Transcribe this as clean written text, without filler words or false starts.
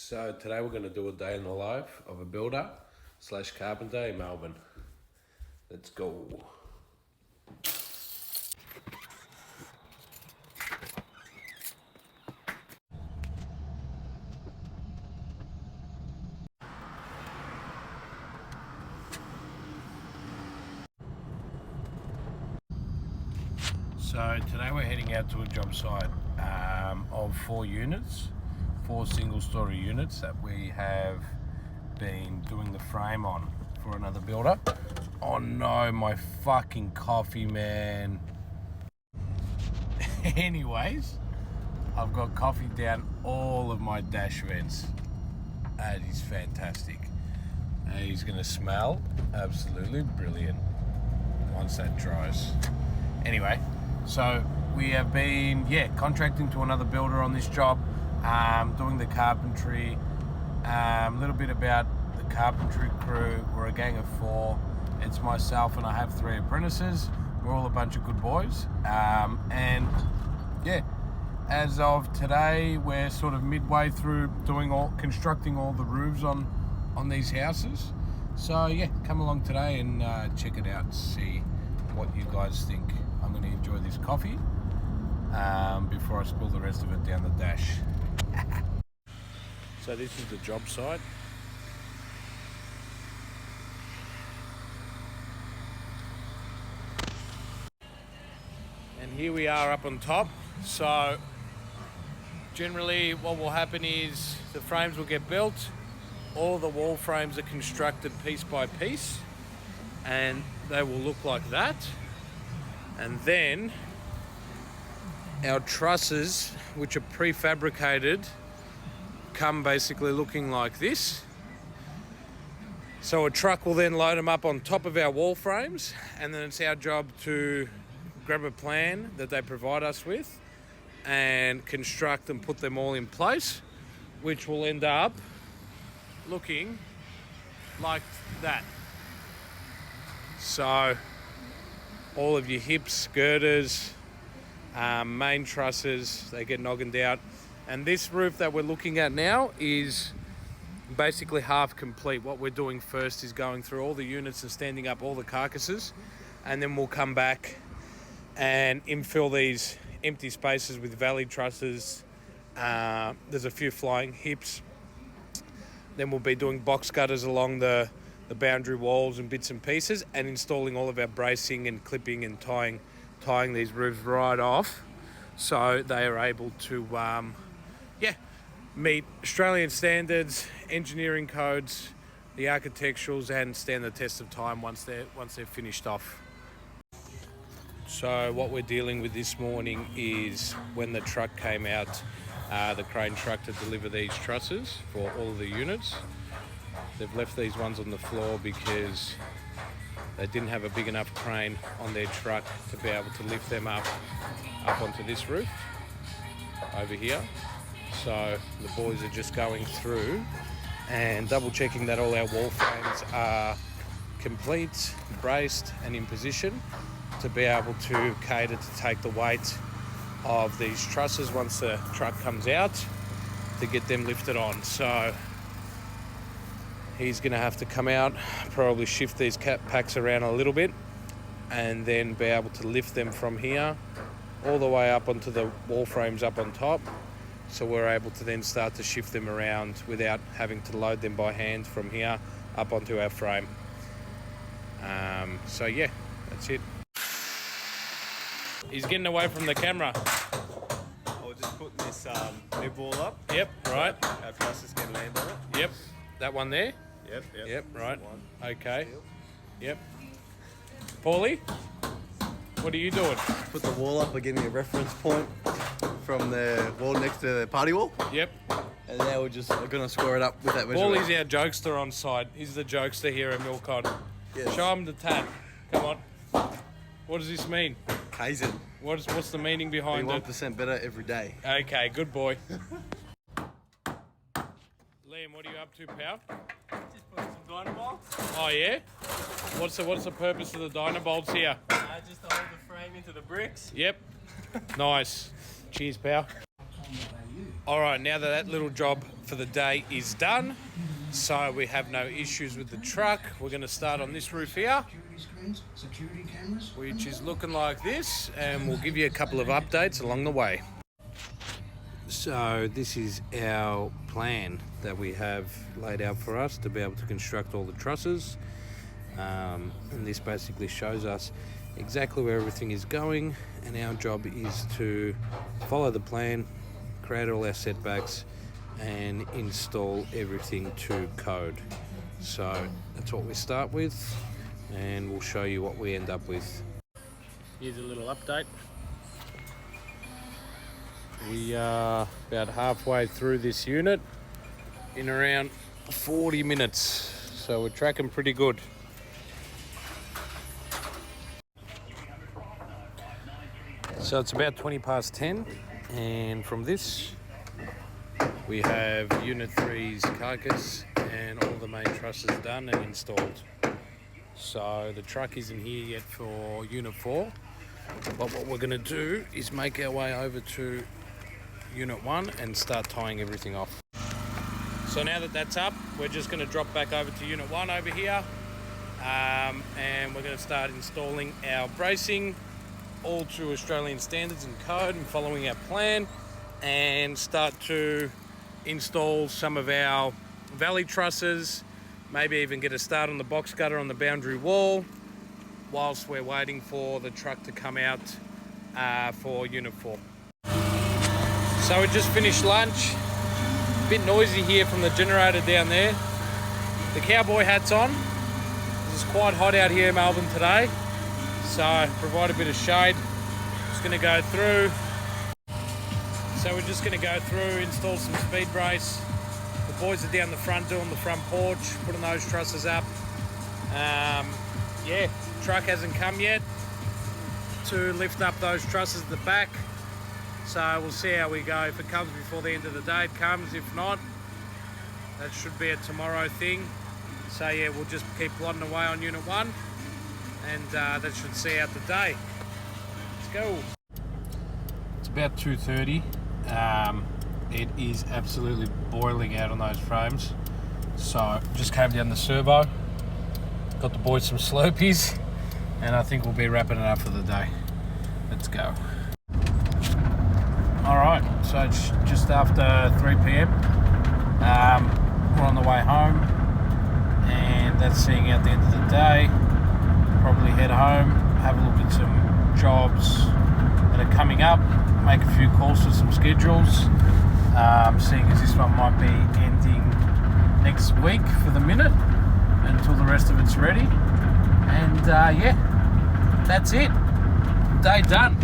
So today we're going to do a day in the life of a builder slash carpenter in Melbourne. Let's go. So today we're heading out to a job site of 4 units, 4 single-story units that we have been doing the frame on for another builder. Oh no, my fucking coffee, man. Anyways, I've got coffee down all of my dash vents. That is fantastic. He's gonna smell absolutely brilliant once that dries. Anyway, so we have been, contracting to another builder on this job, doing the carpentry. A little bit about the carpentry crew. We're a gang of 4. It's myself and I have 3 apprentices. We're all a bunch of good boys. As of today, we're sort of midway through constructing all the roofs on these houses. So yeah, come along today and check it out, see what you guys think. I'm going to enjoy this coffee before I spill the rest of it down the dash. So this is the job site. And here we are up on top. So generally what will happen is the frames will get built. All the wall frames are constructed piece by piece and they will look like that. And then our trusses, which are prefabricated, come basically looking like this. So a truck will then load them up on top of our wall frames, and then it's our job to grab a plan that they provide us with and construct and put them all in place, which will end up looking like that. So all of your hips, girders, main trusses, they get noggined out. And this roof that we're looking at now is basically half complete. What we're doing first is going through all the units and standing up all the carcasses, and then we'll come back and infill these empty spaces with valley trusses. There's a few flying hips. Then we'll be doing box gutters along the boundary walls and bits and pieces, and installing all of our bracing and clipping and tying these roofs right off so they are able to meet Australian standards, engineering codes, the architecturals, and stand the test of time once they're finished off. So what we're dealing with this morning is when the truck came out, the crane truck, to deliver these trusses for all of the units. They've left these ones on the floor because they didn't have a big enough crane on their truck to be able to lift them up onto this roof over here. So the boys are just going through and double checking that all our wall frames are complete, braced and in position to be able to cater to take the weight of these trusses once the truck comes out, to get them lifted on. So he's going to have to come out, probably shift these packs around a little bit, and then be able to lift them from here all the way up onto the wall frames up on top. So we're able to then start to shift them around without having to load them by hand from here up onto our frame. So yeah, that's it. He's getting away from the camera. I'll just put this new ball up. Yep, right. Our trusses can land on it. Yep, that one there. Yep, right. One. Okay. Yep. Paulie, what are you doing? Put the wall up, we're getting a reference point from the wall next to the party wall. Yep. And now we're going to score it up with that measurement. Paulie's our jokester on site. He's the jokester here at Milcon. Yes. Show him the tat. Come on. What does this mean? Kaizen. What's the meaning behind it? 1% better every day. Okay, good boy. Liam, what are you up to, pal? Just put some dynabolts. Oh yeah? What's the purpose of the dynabolts here? Just to hold the frame into the bricks. Yep. Nice. Cheers, pal. All right, now that little job for the day is done, so we have no issues with the truck, we're going to start on this roof here, which is looking like this, and we'll give you a couple of updates along the way. So this is our plan that we have laid out for us to be able to construct all the trusses, and this basically shows us exactly where everything is going, and our job is to follow the plan, create all our setbacks, and install everything to code. So that's what we start with, and we'll show you what we end up with. Here's a little update. We are about halfway through this unit in around 40 minutes, so we're tracking pretty good. So it's about 20 past 10, and from this we have Unit 3's carcass and all the main trusses done and installed. So the truck isn't here yet for Unit 4, but what we're going to do is make our way over to Unit 1 and start tying everything off. So now that that's up, we're just going to drop back over to Unit 1 over here, and we're going to start installing our bracing all to Australian standards and code and following our plan, and start to install some of our valley trusses, maybe even get a start on the box gutter on the boundary wall whilst we're waiting for the truck to come out for Unit 4. So we just finished lunch. A bit noisy here from the generator down there. The cowboy hat's on. It's quite hot out here in Melbourne today, so provide a bit of shade. Just going to go through. So we're just going to go through, install some speed brace. The boys are down the front doing the front porch, putting those trusses up. Yeah, truck hasn't come yet to lift up those trusses at the back. So we'll see how we go. If it comes before the end of the day, it comes. If not, that should be a tomorrow thing. So yeah, we'll just keep plodding away on Unit 1, and that should see out the day. Let's go. It's about 2:30. It is absolutely boiling out on those frames. So just came down the servo, got the boys some Slurpees, and I think we'll be wrapping it up for the day. Let's go. Alright, so it's just after 3 p.m. We're on the way home, and that's seeing out the end of the day. Probably head home, have a look at some jobs that are coming up, make a few calls for some schedules, seeing as this one might be ending next week for the minute until the rest of it's ready. And yeah, that's it. Day done.